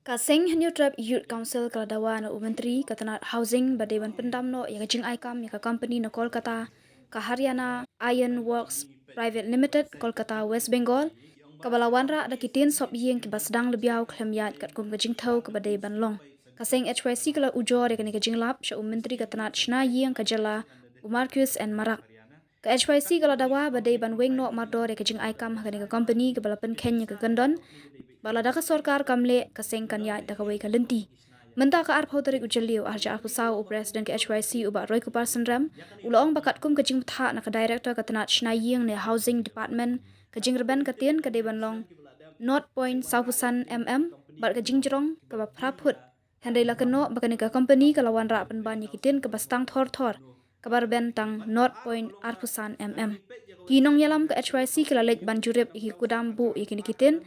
Kaseng Hanyu Trap Youth Council Kaladawa na Menteri Katanat Housing Badewan Pendam no ya jing aikam ya company na Kolkata ka Haryana Iron Works Private Limited Kolkata West Bengal kabalawan ra da kitin sop yeng ki basdang lebiau khlamiat kat kum gajing thau ka badai banlong Kaseng HYC kala ujor ya ka jing lap sha Menteri Katanat Shna yeng ka jala Umarkus and Marak ka HYC kala dawa badai banweng no mardor ya jing aikam ha ka company ka balapan Kenya ka gandon balada ka sorkar kamle kaseng kanya da ka wei kalenti menta ka arpau tarik ujaliu arja aku sau president ke HYC uba Roy Kupar Sandram ulong bakat kum kajing tha na ka director ka tanat Shnaying ne housing department kajing reben katien ka deban long North Point Saupusan bar kajing jerong ka ba praput handai la kano bakani ka company ka lawan ra ban yikitin ka bastang thor kabar ben tang North Point Arpusan kinong yalam ka HYC kala lej banjurep iki kudam bu ikini kitin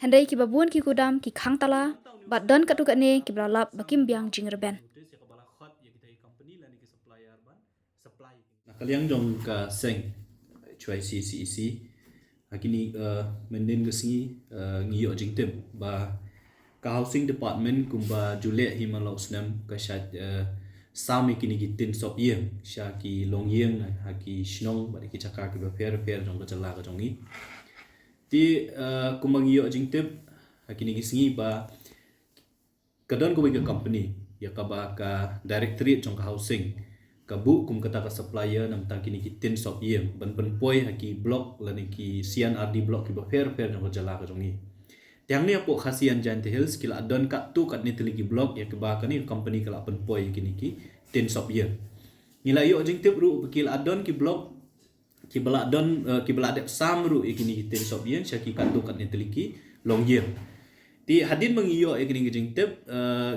handai ki babun ki kudam ki khang tala bat dan katuka ne ki bralap bakim biang jingrben Nakaliang jong ka seng HYC CEC hakini menden gesingi ngiyo jingtem ba ka housing department kumba jule himalau snam ka shat sami kini gitin sop yeng sha ki long yeng haki shnong ba ki chaka ki ba fer jong ka chala ka jong ni ti kumba ngiyo jingtem hakini gisingi ba kadon ko ka company ya ka ba ka directorate jong ka housing kabu kum kata ka supplier nam tang kini kitin sop yem ban poi haki block lani ki CNRD block ki ba fer jong jala ka jongi tiang ni apo khasian Giant Hills kila adon ka tu kat ni teligi block ya ke ba ka ni company kala poi kini ki tin sop yem nila yo jing tip ru kila adon ki block ki bala don ki bala de sam ru ikini tin sop yem syaki ka tu kat ni teligi long yem ti hadin mengiyo ikini jing tip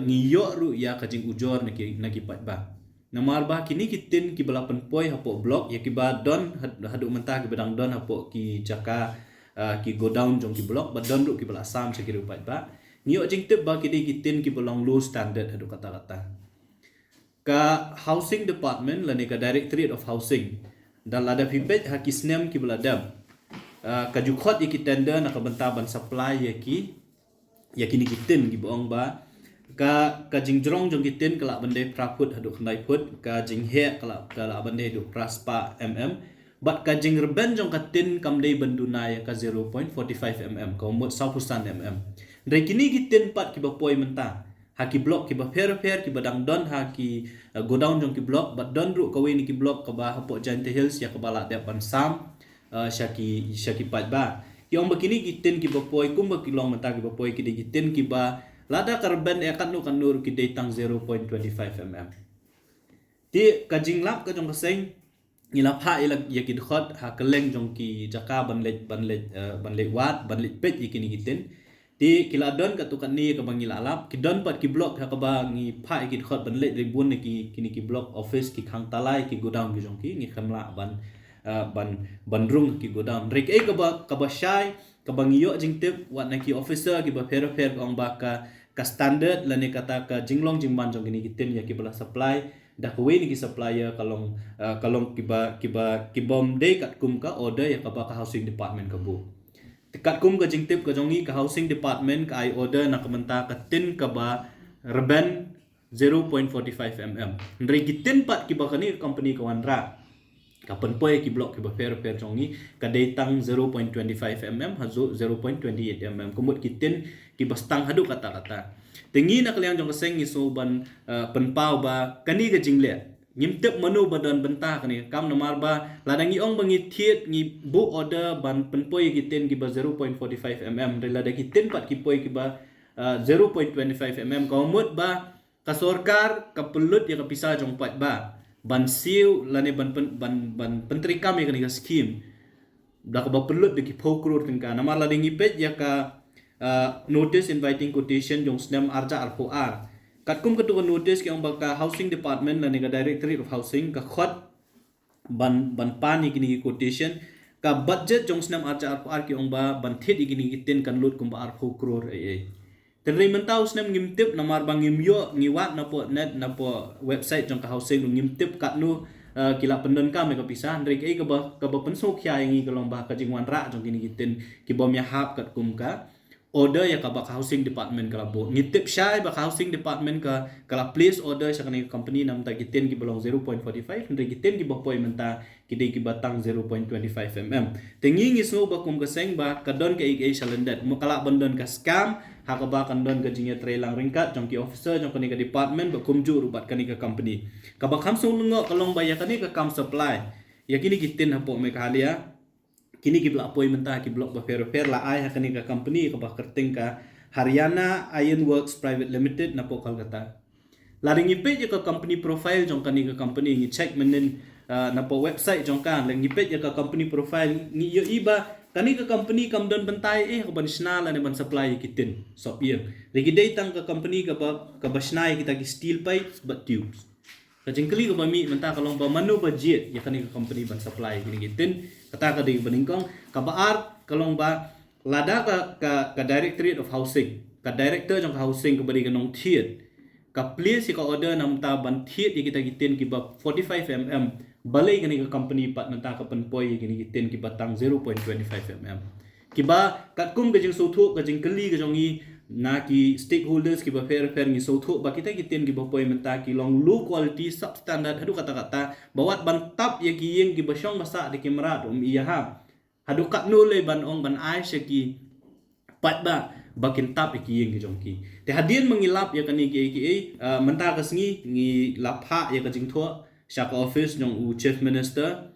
ngiyo ru ya ka jing ujor naki pat ba namar ba kini kitin ki bala poi hapo blok ya ki ba don hadu mentah ki bedang don hapo ki jaka ki go down jong ki blok ba don ru ki bala sam sekiri upat ba ngiyo jing tip ba kini kitin ki belong low standard hadu kata-kata ka housing department lani ka directorate of housing dan lada pipet haki snem ki bala dam ka jukhot ki tender na ka bentaban supply ya kini kitin ki boong ba ka jingjrong jong kitin kala bende praput hadu khnai put ka jinghe kala bende du praspa bat ka jingrben jong katin kamdei bandunai ka 0.45 ka umut 100% dai kini kitin pat ki bapoi menta haki blok ki ba fer ki badang don haki go down jong ki blok bat don ru ka weni ki blok ka ba hapo Giant Hills ya ka bala de pan sam syaki pat ba yong bakini kitin ki bapoi kum ba kilong menta ki bapoi ki kitin ki ba lada karban kan nur ki datang 0.25 ti kajing lap ka jong kaseng ngilap ha ilak yakid khot ha keleng jong ki jaka banlet wat banlet pet yakini gitin ti kiladon ka tukan ni ka bangila lap ki don pat ki blok ha ka ba ngi pha yakid khot banlet ribun ki kini ki block office ki khang talai ki godown ki jong ki ngi khamla bandrung ki godown rek ka ba shai ka bangiyo jing tip wat na ki officer ki ba fer ong ba ka standard lani kata ka jinglong jingman jong gini kitin ya ki bala supply dah ko ni ki supplier kalong ki bom day kat kum ka order ya ka ba ka housing department ka bu kat kum ka jingtip ka jongi ka housing department ka ai order na kamenta ka tin ka ba reben 0.45 ndri kitin pat ki ba kani company ka wanra kapan poi ki block ki ba fer jongi ka datang 0.25 hazu 0.28 kumut kitin ki bastang hadu kata-kata tengi nak liang jong keseng iso ban penpau ba kani ke jingle ngimtep menu badan bentah kani kam nomar ba ladang iong bangi thiet ngi bu order ban penpoi kitin ki ba 0.45 relada kitin pat ki poi ki ba 0.25 kumut ba ka sorkar ka pelut ya ka pisah jong pat ba ban siu lani ban penteri kami kani ka scheme dak ba pelut de ki phokrur tingka namar ladang ipet ya ka notice inviting quotation jong snam arja ar katkum ketua notice ki baka housing department lani ka directorate of housing ka khot ban pani kini quotation ka budget jong snam arja ar ki ba ban thit igini kitin kan lut kum ar crore terri mentau snam ngimtip namar bang ngimyo ngiwat na po net na po website jong ka housing ngimtip kat nu kila pendon kami ka pisah ndrek ai ka ba pensok kya ngi kalong ba ka jingwan ra jong kini kitin ki bom ya hap kat kum ka order ya ka bak housing department kala bo ngitip syai bak housing department ka kala place order sya kani company nam ta giten ki belong 0.45 ndre giten ki bapoi menta kide ki batang 0.25 mm tengi ngi so ba kum ka seng ba kadon ka ik shalendat mo kala bandon ka scam ha ka ba kandon ka jinya trelang ringkat jong ki officer jong kani ka department ba kum ju rubat kani ka company ka ba kham sung lungo kalong ba ya kani ka kam supply ya kini giten ha po me ka halia kini ki blok poi mentah ki blok per la ai hakani ka company ka ba kerting ka Haryana Iron Works Private Limited na po Kolkata laring ipe je ka company profile jong kani ka company ngi check menen na po website jong kan lang ipe je ka company profile ni yo iba kani ka company kam don bentai ka ban national ane ban supply kitin sop ye regi dai tang ka company ka ba snai kita ki steel pipes but tubes kajengkeli ko bami mentah kalong ba manu budget ya kani ka company ban supply gini gitin kata ka di beningkong ka baar kalong ba lada ka directorate of housing ka director jong housing ka bari kanong thiet ka place ka order nam ta ban thiet ya kita gitin ki ba 45 mm balai kani ka company pat mentah ka penpoi gini gitin ki batang 0.25 mm ki ba katkum ka jeng sothu ka jengkeli ka jongi na ki stakeholders ki ba fair ngi sotho ba kita kitin ki ba poi menta ki long low quality substandard hadu kata-kata bawat bantap ya ki yeng ki basyong basa di kamera iya ha hadu kat no le ban ong ban ai she ki pat ba bakin tap ki yeng ki jong ki te hadien mengilap ya kani ki menta ka sngi ngi lapha ya ka jing tho sha ka office jong u chief minister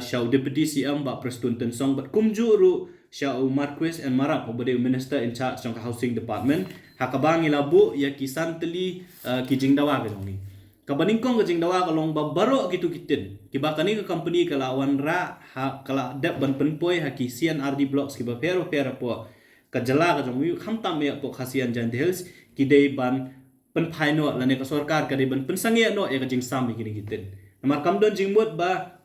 sha deputy cm ba prestun tensong ba kumju ru Syau Marquis and Marap obade minister in charge of housing department hakabang ilabu ya kisan teli kijing dawa ke ni kabaningkong kijing dawa kalong babaro gitu kitin kibakani ke company kala wanra ha kala dep ban penpoi ha kisian RD blocks kiba pero po kajala ka jong yu khamtam ya po khasian jan hills kidei ban penpai no lane ka sarkar kadei ban pensange no ya kajing sam kini kitin namar kamdon jingmut ba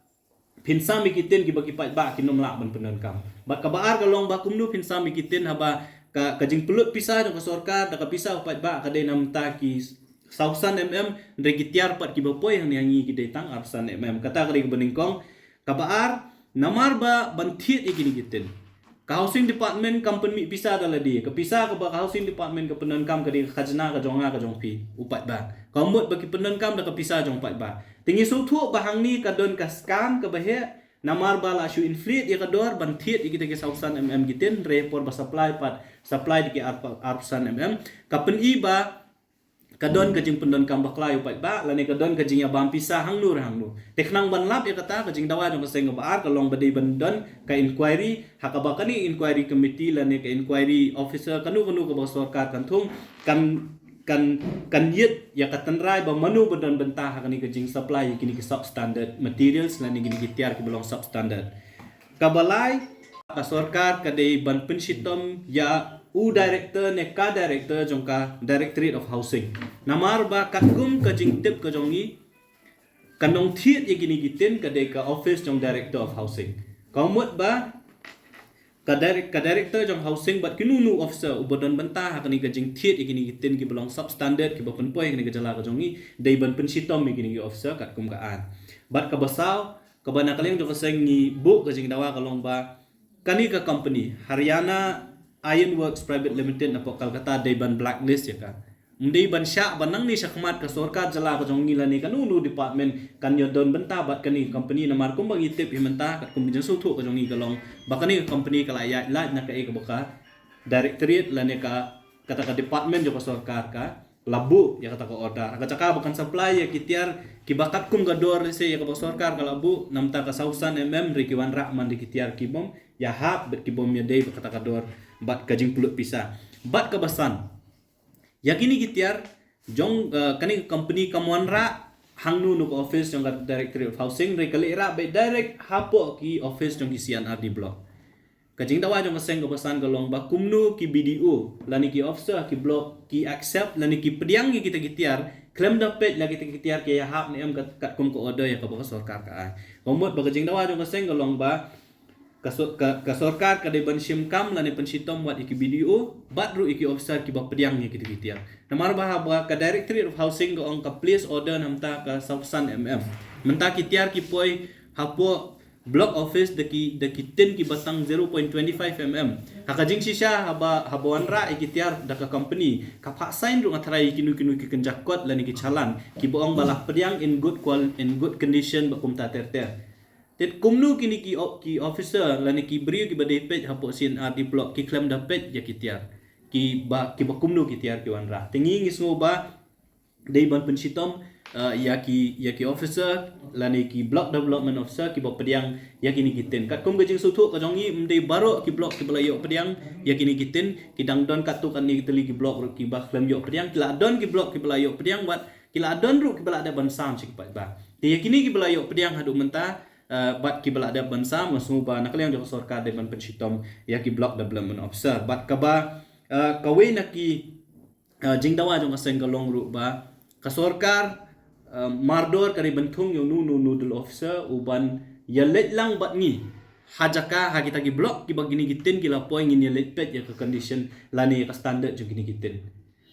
pinsam mikitin ki bagi ba kinom lak ban penan kam bat kabar kalong ba kumnu pinsam mikitin haba ka kajing pelut pisah jong sorkar da ka pisah pat ba ka de nam ta ki 1000 mm regitiar pat ki bapoi yang nyanyi ki de tang 100 mm kata ka beningkong kabar namar ba banthit ikini kitin ka housing department company pisah dala di ka pisah ka ba housing department ka penan kam ka de khajna ka jonga ka jong pi upat ba kamut bagi penan kam da ka pisah jong pat ba tingi suthu bahang ni ka don ka scam ka bahe namar bala shu inflate ya ka dor ban thiet ikita ke 1000 mm gitin report ba supply di ke 100 mm kapen iba ka don ka jing pendon kam baklai upat ba lane ka don ka jing ya bam pisah hang nur teknang ban lap ya kata ka jing dawa jong ka seng baar ka long badai ban don ka inquiry hakaba kani inquiry committee lane ka inquiry officer kanu ka ba sarkar kan thung kan yet ya katanrai ba manu badan bentah kani ke jing supply kini ke substandard materials lani gini gitiar ke belong substandard kabalai ka sarkar ka dei ban penshitom ya director ne ka director jongka directorate of housing namar ba katkum ka jing tip ka jongi kanong thiet ya gini gitin ka dei ka office jong director of housing kaumut ba ka director jong housing bat kinunu officer ubodon bantah kani ka jing thiet igini gitin ki belong substandard ki bapen poi kani ka jala ka jongi dei ban pensitom igini ki officer kat kum ka an bat ka basau ka bana kaleng jong seng ni bu ka jing dawa kalong ba kani ka company Haryana Iron Works Private Limited na po Kolkata dei ban blacklist ya ka Mdei ban syak banang ni sakmat ka sorkar jala ka jong ngila ni kanunu department kan yodon benta bat kani company na markum bang itip himenta kat kum bijang sutu ka jong ngi galong bakani company kala ya la na ka e ka baka directorate la ne ka kata ka department jo ka sorkar ka labu ya kata ka order ka caka bakan supply ya kitiar ki bakat kum ga dor se ya ka sorkar ka labu namta ka 1000 mm ri ki wan rahman di kitiar ki bom ya hab bet ki bom ya dei kata ka dor bat ka jing pulut pisah bat ka basan yakini gitiar jong kani company kamonra hangnu nuk office jong directorate of housing re kalira be direct hapo ki office jong kisian RD block kajing dawa jong seng kebasan galong ba kumnu ki BDO lani ki officer ki block ki accept lani ki pediang ki kita gitiar claim dapat lagi kita gitiar ki ya hap ni am kat kum ko order ya ka ba sarkar ka ai komot ba kajing dawa jong seng galong ba ka sarkar ka de ban sim kam lani pensitom wat iki BDO batru iki officer ki ba pediang ni kita gitiar namar ba ka directorate of housing go on ka place order namta ka 1000 mm menta kitiar ki poi hapo block office daki tin ki batang 0.25 mm hakajing shisha habawan ra ikitiar daka company kapak sign ru ngathrai kinu ki kenjakot lani ki chalan ki boong balak pediang in good condition bakum ta ter tet kumnu kini ki officer lani ki brio ki badai page hapo sin di block ki claim da page ya kitiar ki bakumnu kitiar ki wanra tingi ngisngo ba dei ban pensitom ya ki officer lani ki block development officer ki bop pediang ya kini kiten kat kum gajing suthuk ka jongi mdei baro ki block ki balayo pediang ya kini kiten ki dangdon kat tu kan ni teli ki block ki ba klem yo pediang ki ladon ki block ki balayo pediang wat ki ladon ru ki balada bansam sik pat ba ya kini ki balayo pediang hadu menta bat ki balada bansam ngasmu ba nakaliang jo sorkar de ban pensitom ya ki block development officer bat ka ba kawe naki jingdawa jong aseng kalong ru ba ka sorkar mardor kari bentung yung nudul officer uban yalet lang bat ni hajaka hagita gi block ki bagini gitin ki lapoy ngin yalet pet ya ka condition lani ka standard jo gini gitin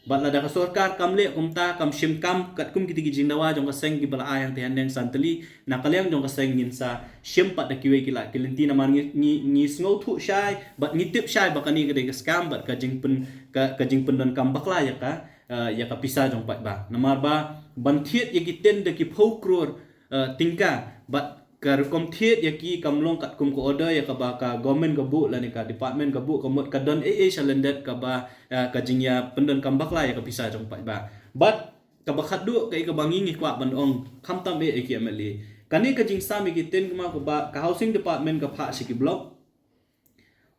bat lada ka sorkar kamle kumta kam shim kam kat kum kiti gi jingdawa jong ka seng gi bala ayang te handeng santali na kalyang jong ka seng ngin sa shim pat da kiwe ki la kilenti na man ni sngo thu shai bat ni tip shai bakani ka de ka scam bat ka jing pen don kam bakla ya ka pisah jong pat ba namar ba bantiet ya kiten de ki phokraur tingka bat kar komthiet ya ki kamlong kat kum ko order ya ka ba ka government ka bu la ni ka department ka bu komot ka don salendet ka ba ka jingya pendon kambak la ya ka pisah jong pat ba bat ka bakhat du ka ka bangi ngi kwa ban ong khamtam ki MLA kani ka jing sami kiten ma ko ba ka housing department ka pha siki block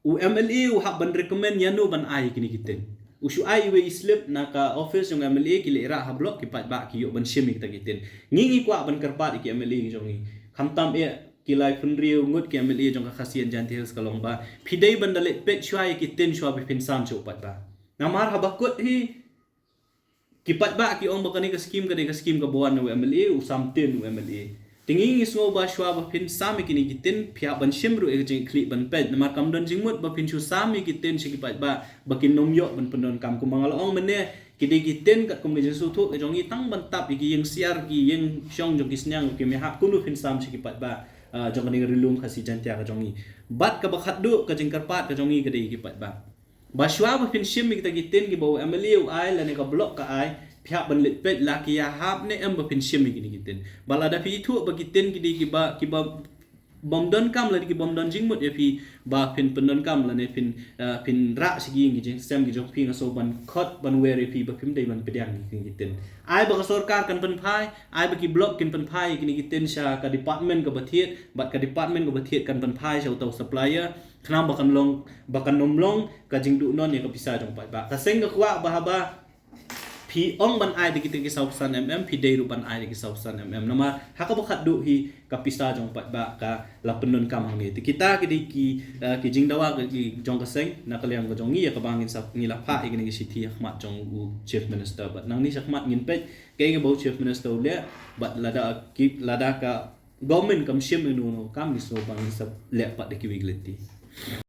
u MLA u hak ban recommend yanu ban ai kini kiten ushu ai we islip na ka office yung MLA ki lera ha block ki pat ba ki yo ban shimik ta gitin ngi kwa ban karpat ki MLA jong ni khamtam ki lai funriu ngut ki MLA jong ka khasian janti hils kalong ba phidei ban dale pet chwai ki tin chwa bi pinsam chu pat ba namar ha bakut hi ki pat ba ki ong bakani ka scheme ka buan no MLA u samtin MLA tingi ngisngo ba shwa ba pin sami kini gitin phia ban shimru e jing kli ban pet namar kam don jingmut ba pin chu sami gitin shi pat ba bakin nomyo ban pendon kam ku mangal ong mene kidi gitin kat kum gejing su thu e jongi tang ban tap ki yeng siar ki yeng shong jong kisnyang ki me ha kunu pin sam shi pat ba jong ni rilum khasi jantia ka jongi bat ka bakhat du ka jing karpat ka jongi gede ki pat ba shwa ba pin shim mi kita gitin ki bo MLA u ai la ne ka block ka ai pihak ban pet la ki ya hab ne em ba pin shim gini gitin balada pi thu ba gitin gidi ki ba bom don kam la ki bom don jingmut ya pi ba pin pendon kam la ne pin ra sigi ngi jing sem gi jok pi ngaso ban khot ban weri pi ba pim dei ban pediang ni gitin ai ba ka sorkar kan pen phai ai ba ki block kin pen phai gini gitin sha ka department ka bathiet bat ka department ka bathiet kan pen phai sha tau supplier khnam bakan nomlong ka jingdu non ya ka pisah jong pat ba ka seng ka kwa ba pi ong ban ai dikit ki sausan pi dei ru ban ai ki sausan nama haka bakhat du hi kapisa jong pat ba ka la penun kam hangi kita ki jingdawa ki jong ka seng na kalyang ka jongi ya ka bangin sa ngila pha igni ki city khmat jong u chief minister bat nang ni sakmat ngin pe ke bo chief minister le bat lada ka government kam shim nu kam ni so bangin sa le pat de ki wigleti